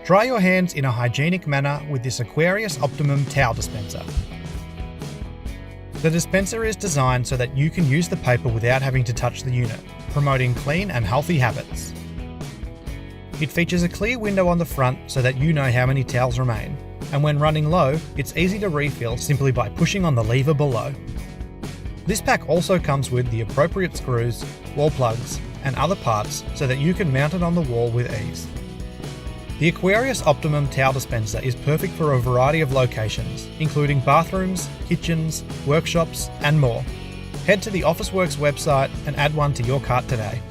Dry your hands in a hygienic manner with this Aquarius Optimum Towel Dispenser. The dispenser is designed so that you can use the paper without having to touch the unit, promoting clean and healthy habits. It features a clear window on the front so that you know how many towels remain, and when running low, it's easy to refill simply by pushing on the lever below. This pack also comes with the appropriate screws, wall plugs, and other parts so that you can mount it on the wall with ease. The Aquarius Optimum Towel Dispenser is perfect for a variety of locations, including bathrooms, kitchens, workshops, and more. Head to the Officeworks website and add one to your cart today.